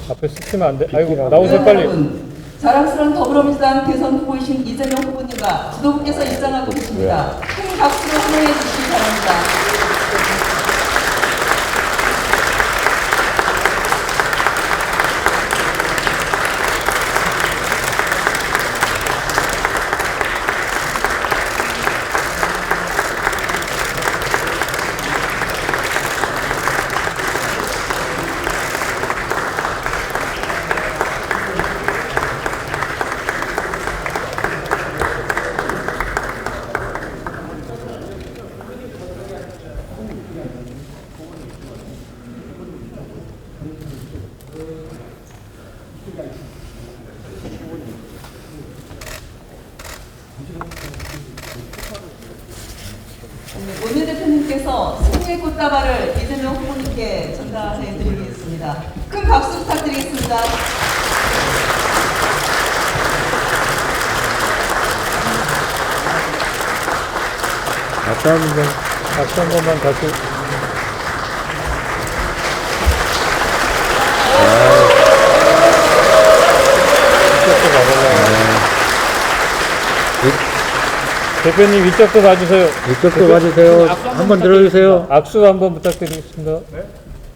앞에 스치면 안 돼. 아이고, 나오세요, 빨리. 여러분, 자랑스러운 더불어민주당 대선 후보이신 이재명 후보님과 지도부께서 입장하고 계십니다. 큰 박수로 환영해 주시기 바랍니다. 원내대표님께서 승리의 꽃다발을 이재명 후보님께 전달해 드리겠습니다. 큰 박수 부탁드리겠습니다. 박수 한 번만 다시. 대표님 이쪽도 봐주세요. 이쪽도 봐주세요. 한번 들어주세요. 악수 한번 부탁드리겠습니다.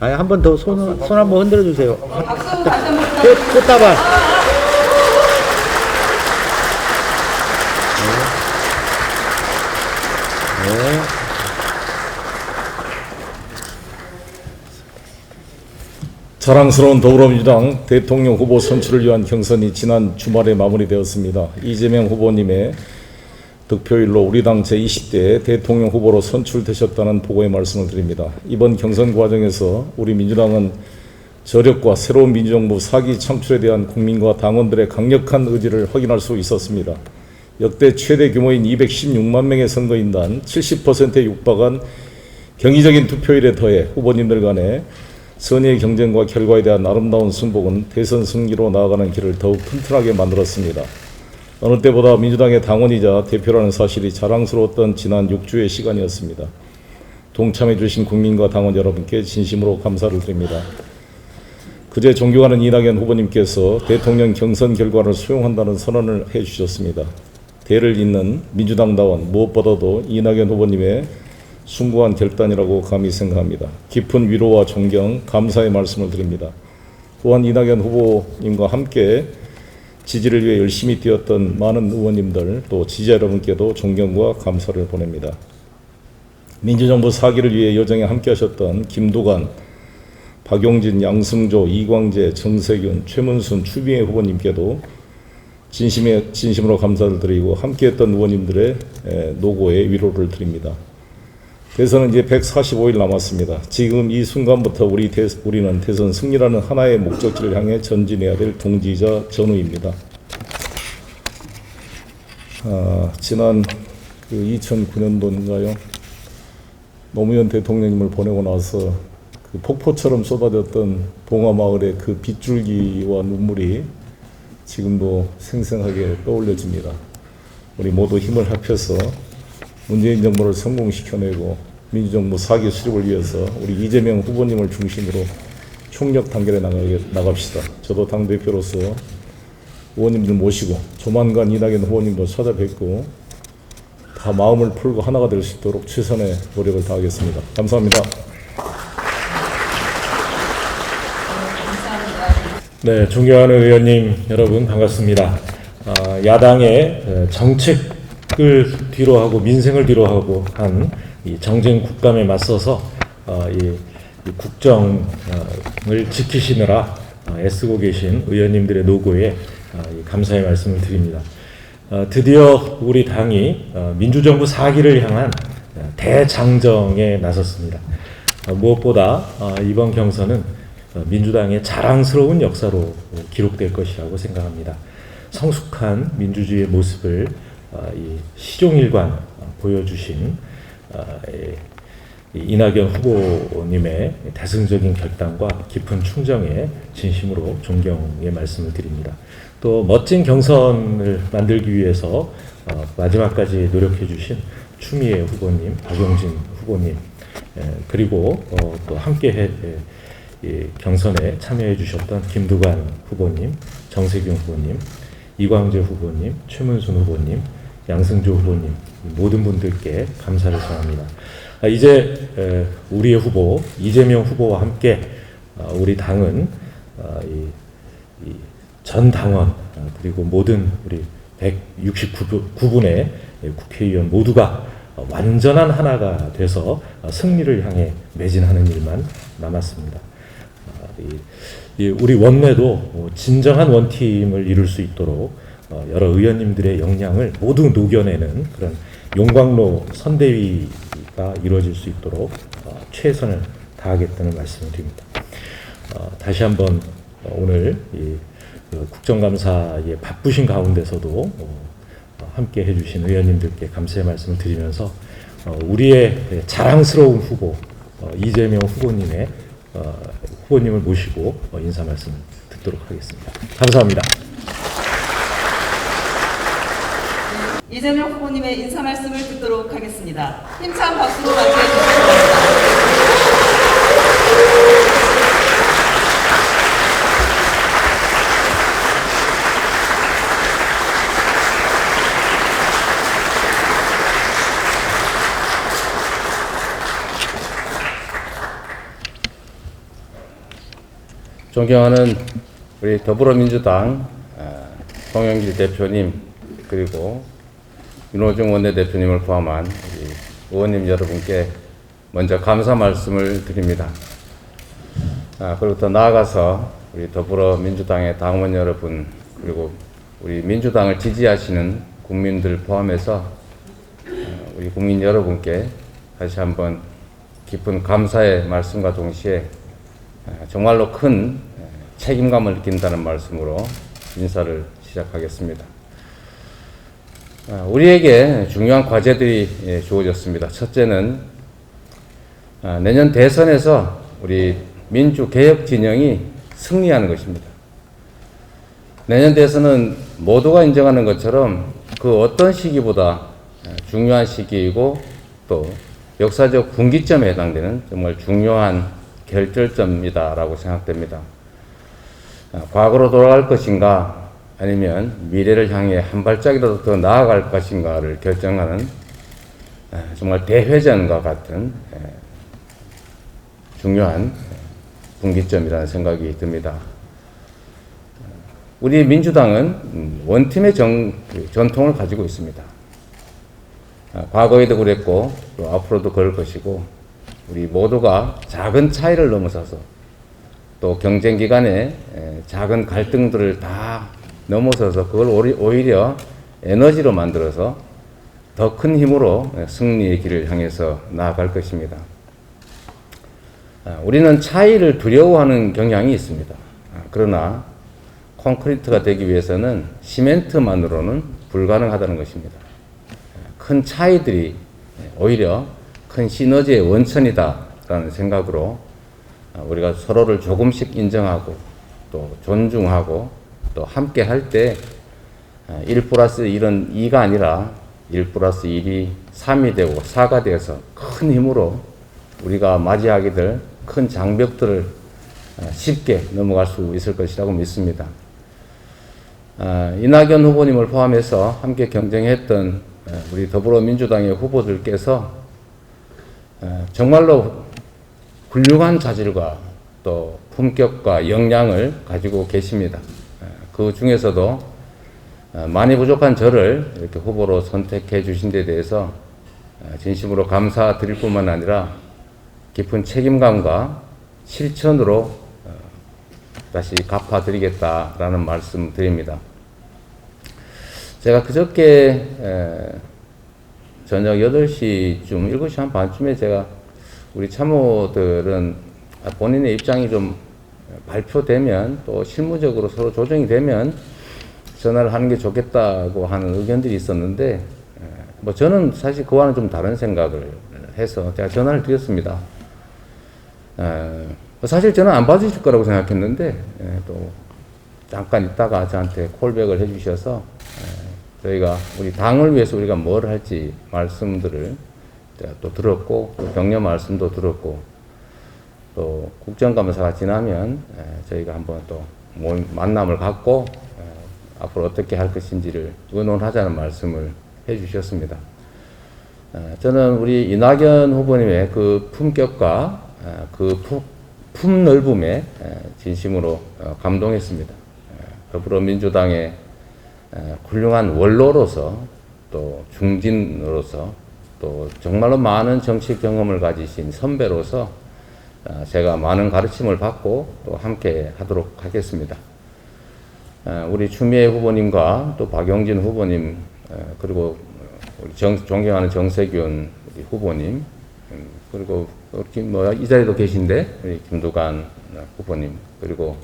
아니, 한 번 더 손 한번 흔들어 주세요. 박수 다시 한번 부탁드립니다. 꽃다발. 네. 자랑스러운 더불어민주당 대통령 후보 선출을 위한 경선이 지난 주말에 마무리되었습니다. 이재명 후보님의 득표율로 우리 당 제20대 대통령 후보로 선출되셨다는 보고의 말씀을 드립니다. 이번 경선 과정에서 우리 민주당은 저력과 새로운 민주정부 4기 창출에 대한 국민과 당원들의 강력한 의지를 확인할 수 있었습니다. 역대 최대 규모인 216만 명의 선거인단 70%에 육박한 경이적인 투표율에 더해 후보님들 간의 선의의 경쟁과 결과에 대한 아름다운 승복은 대선 승리로 나아가는 길을 더욱 튼튼하게 만들었습니다. 어느 때보다 민주당의 당원이자 대표라는 사실이 자랑스러웠던 지난 6주의 시간이었습니다. 동참해 주신 국민과 당원 여러분께 진심으로 감사를 드립니다. 그제 존경하는 이낙연 후보님께서 대통령 경선 결과를 수용한다는 선언을 해주셨습니다. 대를 잇는 민주당다운 무엇보다도 이낙연 후보님의 숭고한 결단이라고 감히 생각합니다. 깊은 위로와 존경, 감사의 말씀을 드립니다. 또한 이낙연 후보님과 함께 지지를 위해 열심히 뛰었던 많은 의원님들 또 지지자 여러분께도 존경과 감사를 보냅니다. 민주정부 4기를 위해 여정에 함께하셨던 김두관, 박용진, 양승조, 이광재, 정세균, 최문순, 추미애 후보님께도 진심으로 감사를 드리고 함께했던 의원님들의 노고에 위로를 드립니다. 대선은 이제 145일 남았습니다. 지금 이 순간부터 우리는 대선 승리라는 하나의 목적지를 향해 전진해야 될 동지이자 전우입니다. 지난 2009년도인가요? 노무현 대통령님을 보내고 나서 그 폭포처럼 쏟아졌던 봉화마을의 그 빗줄기와 눈물이 지금도 생생하게 떠올려집니다. 우리 모두 힘을 합해서 문재인 정부를 성공시켜내고 민주정부 4기 수립을 위해서 우리 이재명 후보님을 중심으로 총력 단결해 나갑시다. 저도 당대표로서 의원님들 모시고 조만간 이낙연 후보님도 찾아뵙고 다 마음을 풀고 하나가 될 수 있도록 최선의 노력을 다하겠습니다. 감사합니다. 네, 존경하는 의원님 여러분 반갑습니다. 야당의 정책을 뒤로하고 민생을 뒤로하고 한 이 정쟁 국감에 맞서서 이 국정을 지키시느라 애쓰고 계신 의원님들의 노고에 감사의 말씀을 드립니다. 드디어 우리 당이 민주정부 4기를 향한 대장정에 나섰습니다. 무엇보다 이번 경선은 민주당의 자랑스러운 역사로 기록될 것이라고 생각합니다. 성숙한 민주주의의 모습을 시종일관 보여주신 이낙연 후보님의 대승적인 결단과 깊은 충정에 진심으로 존경의 말씀을 드립니다. 또 멋진 경선을 만들기 위해서 마지막까지 노력해 주신 추미애 후보님, 박용진 후보님, 그리고 또 함께 경선에 참여해 주셨던 김두관 후보님, 정세균 후보님, 이광재 후보님, 최문순 후보님, 양승조 후보님 모든 분들께 감사를 전합니다. 이제 우리의 후보 이재명 후보와 함께 우리 당은 전 당원 그리고 모든 우리 169분의 국회의원 모두가 완전한 하나가 돼서 승리를 향해 매진하는 일만 남았습니다. 우리 원내도 진정한 원팀을 이룰 수 있도록 여러 의원님들의 역량을 모두 녹여내는 그런 용광로 선대위가 이루어질 수 있도록 최선을 다하겠다는 말씀을 드립니다. 다시 한번 오늘 국정감사에 바쁘신 가운데서도 함께 해주신 의원님들께 감사의 말씀을 드리면서 우리의 자랑스러운 후보 이재명 후보님의 후보님을 모시고 인사 말씀 듣도록 하겠습니다. 감사합니다. 이재명 후보님의 인사 말씀을 듣도록 하겠습니다. 힘찬 박수로 맞이해 주시기 존경하는 우리 더불어민주당 송영길 대표님 그리고 윤호중 원내대표님을 포함한 우리 의원님 여러분께 먼저 감사 말씀을 드립니다. 그리고 더 나아가서 우리 더불어민주당의 당원 여러분 그리고 우리 민주당을 지지하시는 국민들 포함해서 우리 국민 여러분께 다시 한번 깊은 감사의 말씀과 동시에 정말로 큰 책임감을 느낀다는 말씀으로 인사를 시작하겠습니다. 우리에게 중요한 과제들이 주어졌습니다. 첫째는 내년 대선에서 우리 민주개혁 진영이 승리하는 것입니다. 내년 대선은 모두가 인정하는 것처럼 그 어떤 시기보다 중요한 시기이고 또 역사적 분기점에 해당되는 정말 중요한 결절점이다라고 생각됩니다. 과거로 돌아갈 것인가 아니면 미래를 향해 한 발짝이라도 더 나아갈 것인가를 결정하는 정말 대회전과 같은 중요한 분기점이라는 생각이 듭니다. 우리 민주당은 원팀의 전통을 가지고 있습니다. 과거에도 그랬고 또 앞으로도 그럴 것이고 우리 모두가 작은 차이를 넘어서서 또 경쟁 기간에 작은 갈등들을 다 넘어서서 그걸 오히려 에너지로 만들어서 더 큰 힘으로 승리의 길을 향해서 나아갈 것입니다. 우리는 차이를 두려워하는 경향이 있습니다. 그러나 콘크리트가 되기 위해서는 시멘트만으로는 불가능하다는 것입니다. 큰 차이들이 오히려 큰 시너지의 원천이다라는 생각으로 우리가 서로를 조금씩 인정하고 또 존중하고 또 함께 할 때 1+1은 2가 아니라 1+1이 3이 되고 4가 되어서 큰 힘으로 우리가 맞이하게 될 큰 장벽들을 쉽게 넘어갈 수 있을 것이라고 믿습니다. 이낙연 후보님을 포함해서 함께 경쟁했던 우리 더불어민주당의 후보들께서 정말로 훌륭한 자질과 또 품격과 역량을 가지고 계십니다. 그 중에서도 많이 부족한 저를 이렇게 후보로 선택해 주신 데 대해서 진심으로 감사드릴 뿐만 아니라 깊은 책임감과 실천으로 다시 갚아드리겠다라는 말씀 드립니다. 제가 그저께 저녁 8시쯤, 7시 한 반쯤에 제가 우리 참모들은 본인의 입장이 좀 발표되면 또 실무적으로 서로 조정이 되면 전화를 하는 게 좋겠다고 하는 의견들이 있었는데 뭐 저는 사실 그와는 좀 다른 생각을 해서 제가 전화를 드렸습니다. 사실 저는 안 받으실 거라고 생각했는데 또 잠깐 있다가 저한테 콜백을 해주셔서 저희가 우리 당을 위해서 우리가 뭘 할지 말씀들을 제가 또 들었고 또 격려 말씀도 들었고 또 국정감사가 지나면 저희가 한번 또 만남을 갖고 앞으로 어떻게 할 것인지를 의논하자는 말씀을 해주셨습니다. 저는 우리 이낙연 후보님의 그 품격과 그 품넓음에 진심으로 감동했습니다. 더불어민주당의 훌륭한 원로로서 또 중진으로서 또 정말로 많은 정치 경험을 가지신 선배로서 제가 많은 가르침을 받고 또 함께 하도록 하겠습니다. 우리 추미애 후보님과 또 박용진 후보님 그리고 우리 존경하는 정세균 후보님 그리고 이 자리도 계신데 우리 김두관 후보님 그리고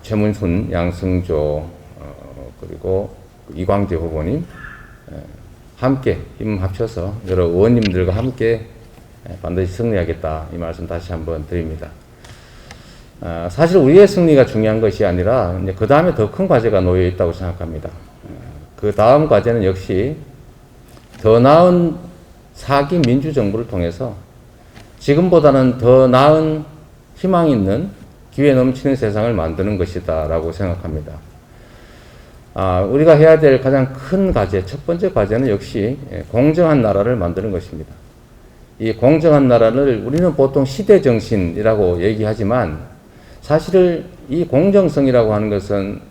최문순, 양승조 그리고 이광재 후보님 함께 힘 합쳐서 여러 의원님들과 함께 반드시 승리하겠다 이 말씀 다시 한번 드립니다. 사실 우리의 승리가 중요한 것이 아니라 그 다음에 더 큰 과제가 놓여 있다고 생각합니다. 그 다음 과제는 역시 더 나은 4기 민주정부를 통해서 지금보다는 더 나은 희망 있는 기회 넘치는 세상을 만드는 것이다 라고 생각합니다. 우리가 해야 될 가장 큰 과제, 첫 번째 과제는 역시 공정한 나라를 만드는 것입니다. 이 공정한 나라를 우리는 보통 시대정신이라고 얘기하지만 사실 이 공정성이라고 하는 것은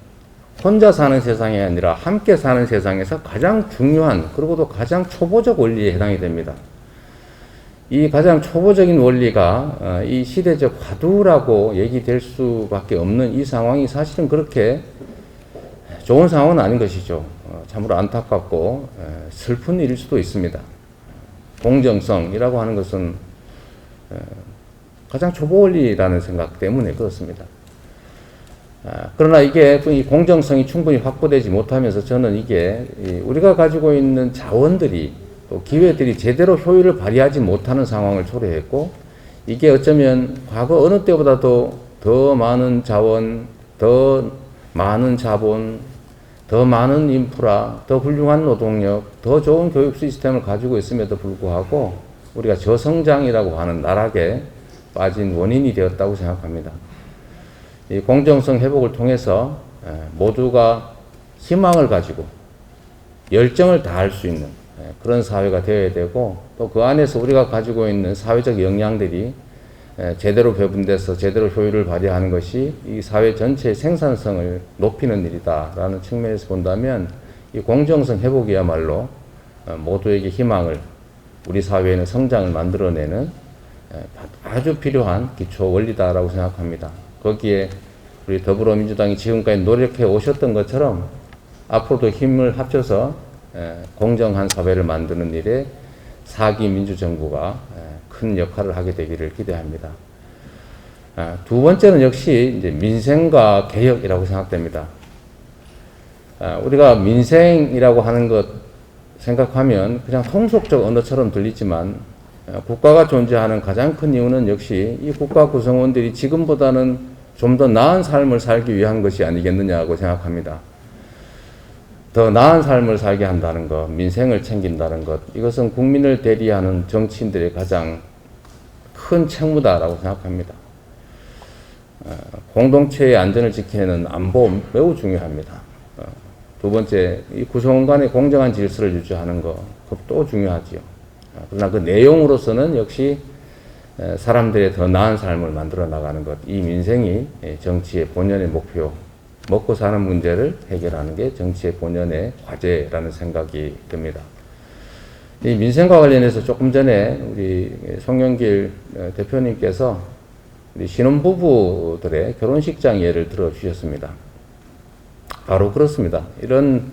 혼자 사는 세상이 아니라 함께 사는 세상에서 가장 중요한 그리고 또 가장 초보적 원리에 해당이 됩니다. 이 가장 초보적인 원리가 이 시대적 화두라고 얘기될 수밖에 없는 이 상황이 사실은 그렇게 좋은 상황은 아닌 것이죠. 참으로 안타깝고 슬픈 일일 수도 있습니다. 공정성이라고 하는 것은 가장 초보 원리라는 생각 때문에 그렇습니다. 그러나 이게 이 공정성이 충분히 확보되지 못하면서 저는 이게 우리가 가지고 있는 자원들이 또 기회들이 제대로 효율을 발휘하지 못하는 상황을 초래했고 이게 어쩌면 과거 어느 때보다도 더 많은 자원, 더 많은 자본, 더 많은 인프라, 더 훌륭한 노동력, 더 좋은 교육 시스템을 가지고 있음에도 불구하고 우리가 저성장이라고 하는 나락에 빠진 원인이 되었다고 생각합니다. 이 공정성 회복을 통해서 모두가 희망을 가지고 열정을 다할 수 있는 그런 사회가 되어야 되고 또 그 안에서 우리가 가지고 있는 사회적 역량들이 제대로 배분돼서 제대로 효율을 발휘하는 것이 이 사회 전체의 생산성을 높이는 일이다라는 측면에서 본다면 이 공정성 회복이야말로 모두에게 희망을 우리 사회에는 성장을 만들어내는 아주 필요한 기초 원리다라고 생각합니다. 거기에 우리 더불어민주당이 지금까지 노력해 오셨던 것처럼 앞으로도 힘을 합쳐서 공정한 사회를 만드는 일에 4기 민주정부가 큰 역할을 하게 되기를 기대합니다. 두 번째는 역시 이제 민생과 개혁이라고 생각됩니다. 우리가 민생이라고 하는 것 생각하면 그냥 통속적 언어처럼 들리지만 국가가 존재하는 가장 큰 이유는 역시 이 국가 구성원들이 지금보다는 좀 더 나은 삶을 살기 위한 것이 아니겠느냐고 생각합니다. 더 나은 삶을 살게 한다는 것, 민생을 챙긴다는 것, 이것은 국민을 대리하는 정치인들의 가장 큰 책무다라고 생각합니다. 공동체의 안전을 지키는 안보 매우 중요합니다. 두 번째, 이 구성원 간의 공정한 질서를 유지하는 것, 그것도 중요하지요. 그러나 그 내용으로서는 역시 사람들의 더 나은 삶을 만들어 나가는 것, 이 민생이 정치의 본연의 목표, 먹고 사는 문제를 해결하는 게 정치의 본연의 과제라는 생각이 듭니다. 이 민생과 관련해서 조금 전에 우리 송영길 대표님께서 우리 신혼부부들의 결혼식장 예를 들어주셨습니다. 바로 그렇습니다. 이런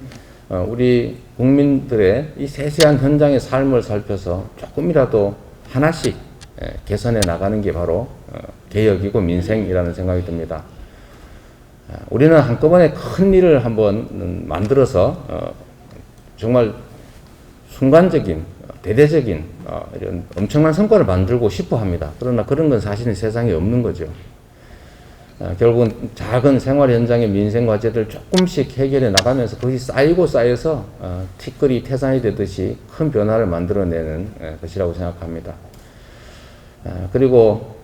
우리 국민들의 이 세세한 현장의 삶을 살펴서 조금이라도 하나씩 개선해 나가는 게 바로 개혁이고 민생이라는 생각이 듭니다. 우리는 한꺼번에 큰 일을 한번 만들어서 정말 순간적인, 대대적인 이런 엄청난 성과를 만들고 싶어 합니다. 그러나 그런 건 사실은 세상에 없는 거죠. 결국은 작은 생활 현장의 민생 과제들 조금씩 해결해 나가면서 그것이 쌓이고 쌓여서 티끌이 태산이 되듯이 큰 변화를 만들어내는 것이라고 생각합니다. 그리고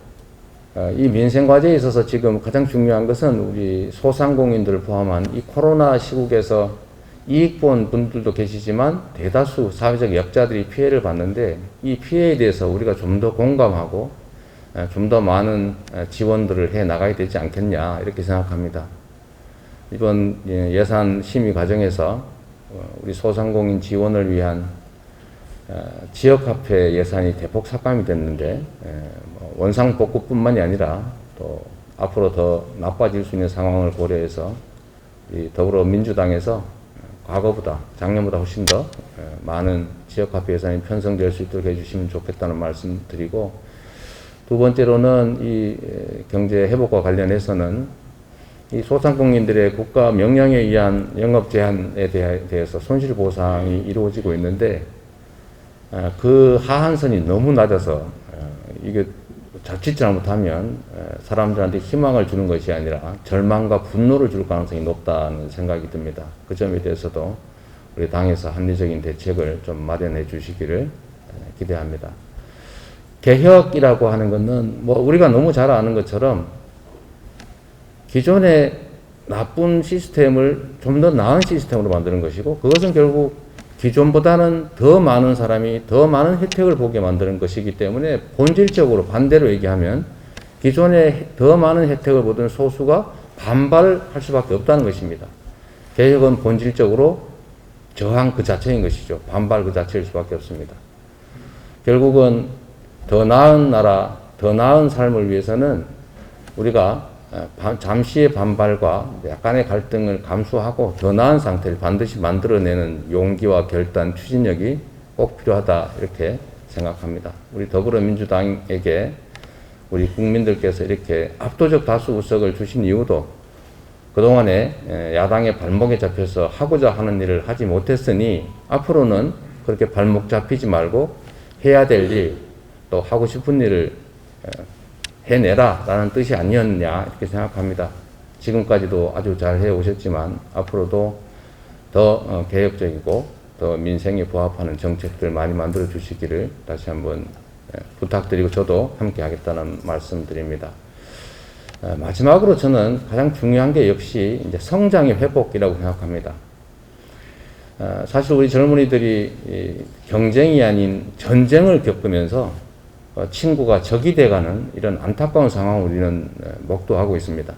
이 민생 과제에 있어서 지금 가장 중요한 것은 우리 소상공인들을 포함한 이 코로나 시국에서 이익 본 분들도 계시지만 대다수 사회적 약자들이 피해를 봤는데 이 피해에 대해서 우리가 좀 더 공감하고 좀 더 많은 지원들을 해 나가야 되지 않겠냐 이렇게 생각합니다. 이번 예산 심의 과정에서 우리 소상공인 지원을 위한 지역화폐 예산이 대폭 삭감이 됐는데 원상복구뿐만이 아니라 또 앞으로 더 나빠질 수 있는 상황을 고려해서 이 더불어민주당에서 과거보다 작년보다 훨씬 더 많은 지역화폐 예산이 편성될 수 있도록 해주시면 좋겠다는 말씀 드리고, 두 번째로는 이 경제 회복과 관련해서는 이 소상공인들의 국가 명령에 의한 영업 제한에 대해서 손실 보상이 이루어지고 있는데 그 하한선이 너무 낮아서 이게 자칫 잘못하면 사람들한테 희망을 주는 것이 아니라 절망과 분노를 줄 가능성이 높다는 생각이 듭니다. 그 점에 대해서도 우리 당에서 합리적인 대책을 좀 마련해 주시기를 기대합니다. 개혁이라고 하는 것은 뭐 우리가 너무 잘 아는 것처럼 기존의 나쁜 시스템을 좀 더 나은 시스템으로 만드는 것이고, 그것은 결국 기존보다는 더 많은 사람이 더 많은 혜택을 보게 만드는 것이기 때문에 본질적으로 반대로 얘기하면 기존에 더 많은 혜택을 보던 소수가 반발할 수밖에 없다는 것입니다. 개혁은 본질적으로 저항 그 자체인 것이죠. 반발 그 자체일 수밖에 없습니다. 결국은 더 나은 나라, 더 나은 삶을 위해서는 우리가 잠시의 반발과 약간의 갈등을 감수하고 더 나은 상태를 반드시 만들어내는 용기와 결단, 추진력이 꼭 필요하다 이렇게 생각합니다. 우리 더불어민주당에게 우리 국민들께서 이렇게 압도적 다수 의석을 주신 이유도 그동안에 야당의 발목에 잡혀서 하고자 하는 일을 하지 못했으니 앞으로는 그렇게 발목 잡히지 말고 해야 될 일, 또 하고 싶은 일을 해내라 라는 뜻이 아니었냐 이렇게 생각합니다. 지금까지도 아주 잘 해오셨지만 앞으로도 더 개혁적이고 더 민생에 부합하는 정책들 많이 만들어 주시기를 다시 한번 부탁드리고 저도 함께 하겠다는 말씀 드립니다. 마지막으로 저는 가장 중요한 게 역시 이제 성장의 회복이라고 생각합니다. 사실 우리 젊은이들이 경쟁이 아닌 전쟁을 겪으면서 친구가 적이 돼가는 이런 안타까운 상황을 우리는 목도하고 있습니다.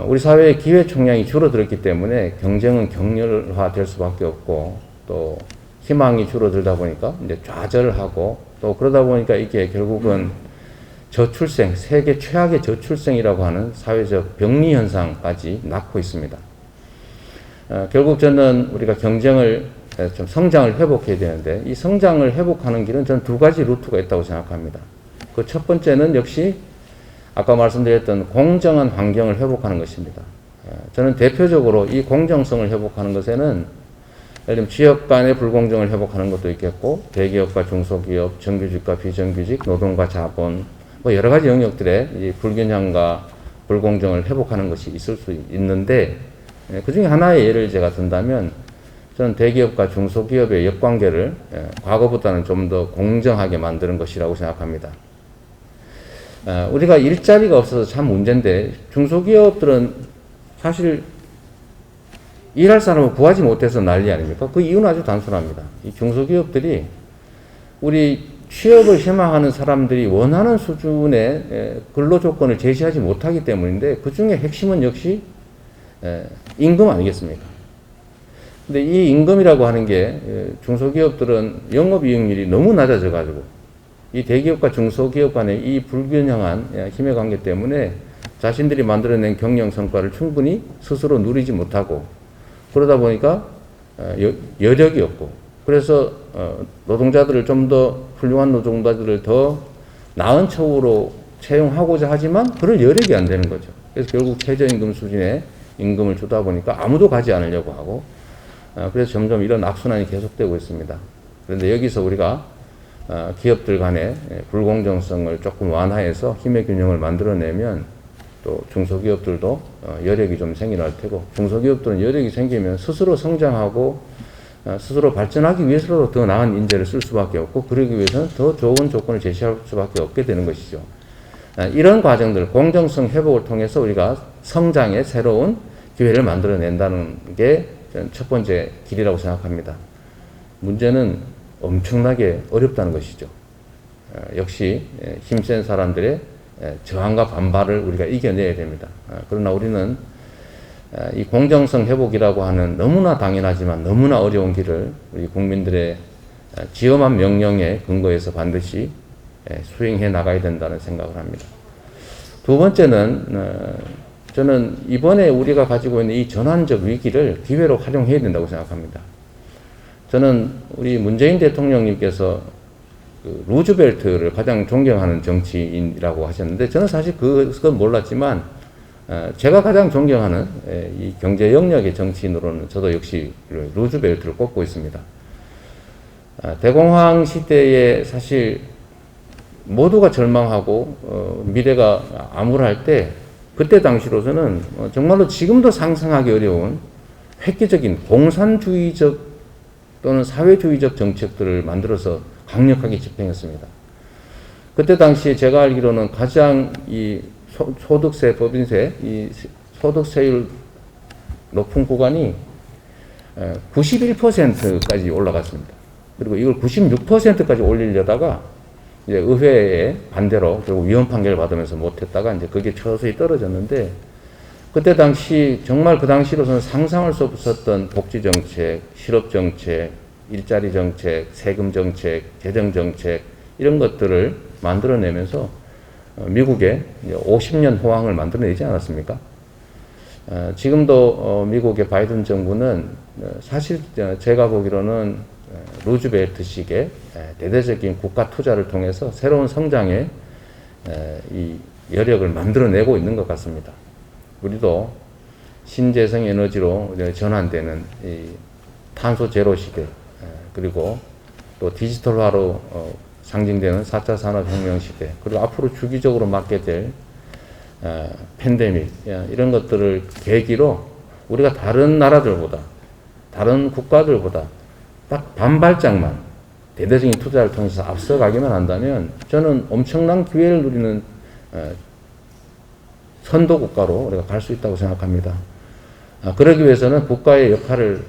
우리 사회의 기회 총량이 줄어들었기 때문에 경쟁은 격렬화될 수밖에 없고, 또 희망이 줄어들다 보니까 이제 좌절하고, 또 그러다 보니까 이게 결국은 저출생, 세계 최악의 저출생이라고 하는 사회적 병리 현상까지 낳고 있습니다. 결국 저는 우리가 경쟁을 좀 성장을 회복해야 되는데, 이 성장을 회복하는 길은 저는 두 가지 루트가 있다고 생각합니다. 그 첫 번째는 역시 아까 말씀드렸던 공정한 환경을 회복하는 것입니다. 저는 대표적으로 이 공정성을 회복하는 것에는 예를 들면 지역 간의 불공정을 회복하는 것도 있겠고, 대기업과 중소기업, 정규직과 비정규직, 노동과 자본, 뭐 여러 가지 영역들의 이 불균형과 불공정을 회복하는 것이 있을 수 있는데, 그 중에 하나의 예를 제가 든다면 저는 대기업과 중소기업의 역관계를 과거보다는 좀 더 공정하게 만드는 것이라고 생각합니다. 우리가 일자리가 없어서 참 문제인데, 중소기업들은 사실 일할 사람을 구하지 못해서 난리 아닙니까? 그 이유는 아주 단순합니다. 이 중소기업들이 우리 취업을 희망하는 사람들이 원하는 수준의 근로조건을 제시하지 못하기 때문인데, 그 중에 핵심은 역시 임금 아니겠습니까? 근데 이 임금이라고 하는 게 중소기업들은 영업이익률이 너무 낮아져가지고 이 대기업과 중소기업 간의 이 불균형한 힘의 관계 때문에 자신들이 만들어낸 경영 성과를 충분히 스스로 누리지 못하고, 그러다 보니까 여력이 없고, 그래서 노동자들을 좀 더 훌륭한 노동자들을 더 나은 처우로 채용하고자 하지만 그럴 여력이 안 되는 거죠. 그래서 결국 최저임금 수준의 임금을 주다 보니까 아무도 가지 않으려고 하고, 그래서 점점 이런 악순환이 계속되고 있습니다. 그런데 여기서 우리가 기업들 간의 불공정성을 조금 완화해서 힘의 균형을 만들어내면 또 중소기업들도 여력이 좀 생겨날 테고, 중소기업들은 여력이 생기면 스스로 성장하고 스스로 발전하기 위해서도 더 나은 인재를 쓸 수밖에 없고, 그러기 위해서는 더 좋은 조건을 제시할 수밖에 없게 되는 것이죠. 이런 과정들, 공정성 회복을 통해서 우리가 성장의 새로운 기회를 만들어낸다는 게 첫 번째 길이라고 생각합니다. 문제는 엄청나게 어렵다는 것이죠. 역시 힘센 사람들의 저항과 반발을 우리가 이겨내야 됩니다. 그러나 우리는 이 공정성 회복이라고 하는 너무나 당연하지만 너무나 어려운 길을 우리 국민들의 지엄한 명령에 근거해서 반드시 수행해 나가야 된다는 생각을 합니다. 두 번째는 저는 이번에 우리가 가지고 있는 이 전환적 위기를 기회로 활용해야 된다고 생각합니다. 저는 우리 문재인 대통령님께서 그 루즈벨트를 가장 존경하는 정치인이라고 하셨는데 저는 사실 그건 몰랐지만 제가 가장 존경하는 이 경제 영역의 정치인으로는 저도 역시 루즈벨트를 꼽고 있습니다. 대공황 시대에 사실 모두가 절망하고 미래가 암울할 때 그때 당시로서는 정말로 지금도 상상하기 어려운 획기적인 공산주의적 또는 사회주의적 정책들을 만들어서 강력하게 집행했습니다. 그때 당시에 제가 알기로는 가장 이 소득세, 법인세, 이 소득세율 높은 구간이 91%까지 올라갔습니다. 그리고 이걸 96%까지 올리려다가 이제 의회의 반대로 결국 위헌 판결을 받으면서 못했다가 이제 그게 서서히 떨어졌는데 그때 당시 정말 그 당시로서는 상상할 수 없었던 복지 정책, 실업 정책, 일자리 정책, 세금 정책, 재정 정책 이런 것들을 만들어내면서 미국의 50년 호황을 만들어내지 않았습니까? 지금도 미국의 바이든 정부는 사실 제가 보기로는 루즈벨트식의 대대적인 국가 투자를 통해서 새로운 성장의 이 여력을 만들어내고 있는 것 같습니다. 우리도 신재생 에너지로 전환되는 이 탄소 제로 시대 그리고 또 디지털화로 상징되는 4차 산업혁명 시대 그리고 앞으로 주기적으로 맞게 될 팬데믹 이런 것들을 계기로 우리가 다른 나라들보다 다른 국가들보다 딱 반발짝만 대대적인 투자를 통해서 앞서가기만 한다면 저는 엄청난 기회를 누리는 선도 국가로 우리가 갈 수 있다고 생각합니다. 그러기 위해서는 국가의 역할을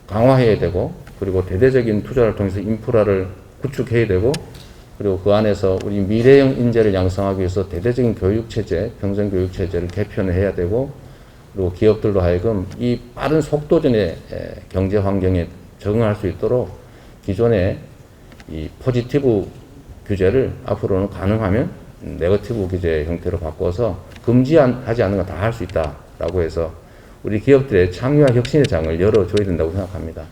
강화해야 되고 그리고 대대적인 투자를 통해서 인프라를 구축해야 되고 그리고 그 안에서 우리 미래형 인재를 양성하기 위해서 대대적인 교육체제, 평생교육체제를 개편해야 되고 그리고 기업들로 하여금 이 빠른 속도전의 경제 환경에 적응할 수 있도록 기존의 이 포지티브 규제를 앞으로는 가능하면 네거티브 규제 형태로 바꿔서 금지하지 않는 건 다 할 수 있다라고 해서 우리 기업들의 창의와 혁신의 장을 열어줘야 된다고 생각합니다.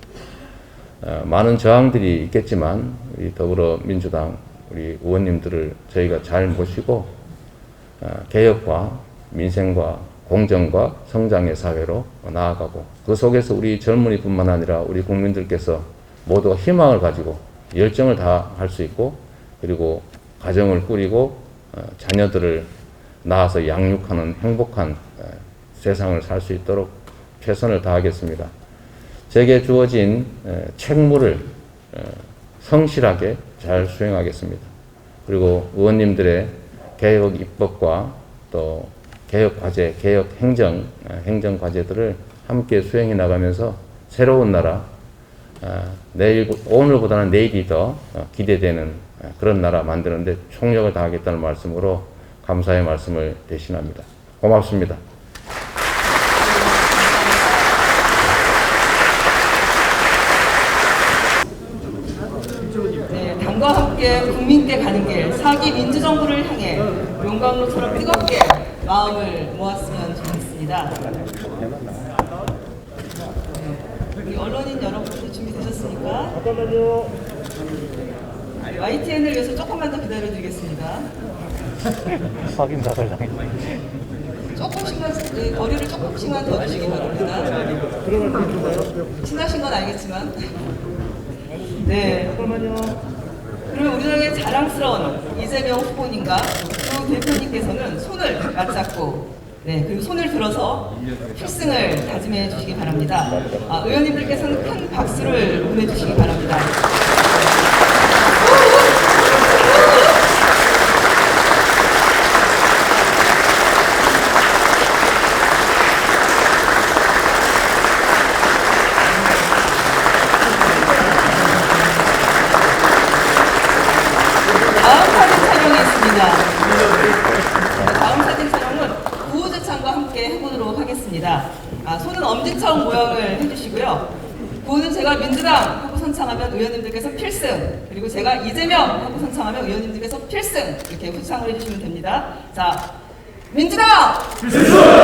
많은 저항들이 있겠지만 우리 더불어민주당 우리 의원님들을 저희가 잘 모시고 개혁과 민생과 공정과 성장의 사회로 나아가고 그 속에서 우리 젊은이뿐만 아니라 우리 국민들께서 모두가 희망을 가지고 열정을 다할 수 있고 그리고 가정을 꾸리고 자녀들을 낳아서 양육하는 행복한 세상을 살 수 있도록 최선을 다하겠습니다. 제게 주어진 책무를 성실하게 잘 수행하겠습니다. 그리고 의원님들의 개혁 입법과 또 개혁 과제, 개혁 행정 과제들을 함께 수행해 나가면서 새로운 나라, 오늘보다는 내일이 더 기대되는 그런 나라 만드는데 총력을 다하겠다는 말씀으로 감사의 말씀을 대신합니다. 고맙습니다. 네, 당과 함께 국민께 가는 길, 4기 민주정부를 향해 용광로처럼 뜨겁게 마음을 모았으면 좋겠습니다. 우리 언론인 여러분들 준비되셨습니까? YTN을 위해서 조금만 더 기다려주겠습니다. 확인 다달랑. 조금씩만, 거리를 조금씩만 더 주시기 바랍니다. 친하신 건 알겠지만. 네. 그러면 우리 당의 자랑스러운 이재명 후보님과 두 대표님께서는 손을 맞잡고 네, 그리고 손을 들어서 필승을 다짐해 주시기 바랍니다. 의원님들께서는 큰 박수를 보내주시기 바랍니다. 엄지척 모양을 해주시고요. 구호는 제가 민주당 하고 선창하면 의원님들께서 필승, 그리고 제가 이재명 하고 선창하면 의원님들께서 필승, 이렇게 후창을 해주시면 됩니다. 자, 민주당! 필승!